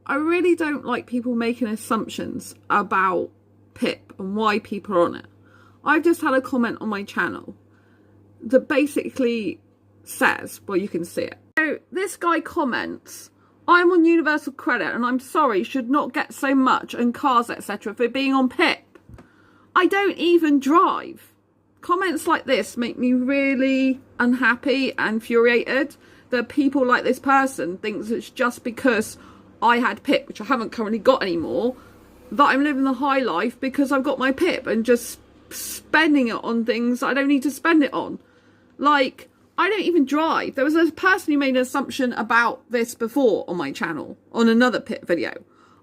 I really don't like people making assumptions about PIP and why people are on it. I've just had a comment on my channel that basically says, well, you can see it. So this guy comments, I'm on universal credit and I'm sorry, should not get so much and cars, etc. for being on PIP. I don't even drive. Comments like this make me really unhappy and infuriated that people like this person thinks it's just because I had PIP, which I haven't currently got anymore, that I'm living the high life because I've got my PIP and just spending it on things I don't need to spend it on. Like, I don't even drive. There was a person who made an assumption about this before on my channel, on another PIP video.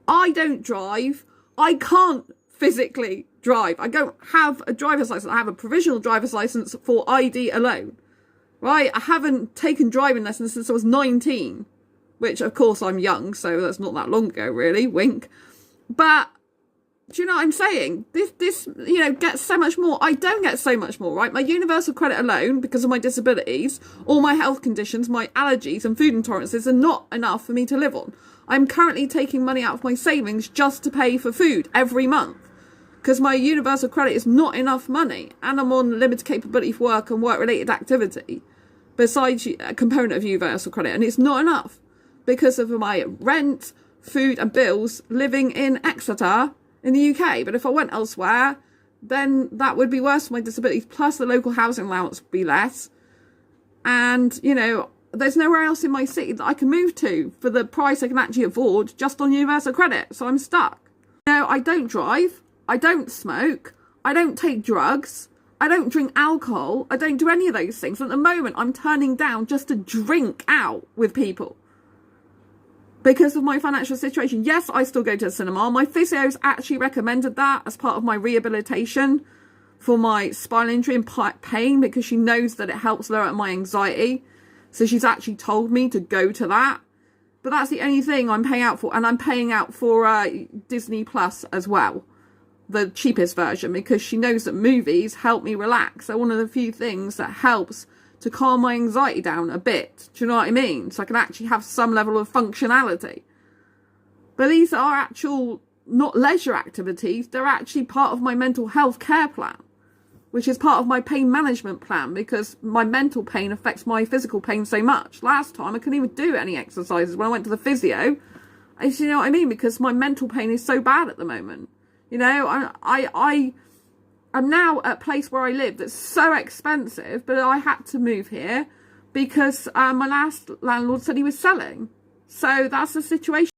I don't drive. I can't physically drive. I don't have a driver's license. I have a provisional driver's license for ID alone. Right? I haven't taken driving lessons since I was 19. Which, of course, I'm young, so that's not that long ago, really. Wink. But, do you know what I'm saying? This, you know, gets so much more. I don't get so much more, right? My universal credit alone, because of my disabilities, all my health conditions, my allergies and food intolerances are not enough for me to live on. I'm currently taking money out of my savings just to pay for food every month. Because my universal credit is not enough money. And I'm on limited capability for work and work-related activity. Besides a component of universal credit. And it's not enough. Because of my rent, food and bills living in Exeter in the UK. But if I went elsewhere, then that would be worse for my disabilities. Plus the local housing allowance would be less. And, you know, there's nowhere else in my city that I can move to for the price I can actually afford just on universal credit. So I'm stuck. No, I don't drive. I don't smoke. I don't take drugs. I don't drink alcohol. I don't do any of those things. At the moment, I'm turning down just to drink out with people. Because of my financial situation. Yes, I still go to the cinema. My physio's actually recommended that as part of my rehabilitation for my spinal injury and pain because she knows that it helps lower my anxiety. So she's actually told me to go to that. But that's the only thing I'm paying out for. And I'm paying out for Disney Plus as well. The cheapest version. Because she knows that movies help me relax. They're one of the few things that helps to calm my anxiety down a bit. Do you know what I mean? So I can actually have some level of functionality. But these are actual, not leisure activities. They're actually part of my mental health care plan. Which is part of my pain management plan. Because my mental pain affects my physical pain so much. Last time I couldn't even do any exercises when I went to the physio. You know what I mean? Because my mental pain is so bad at the moment. You know, I'm now at a place where I live that's so expensive, but I had to move here because my last landlord said he was selling. So that's the situation.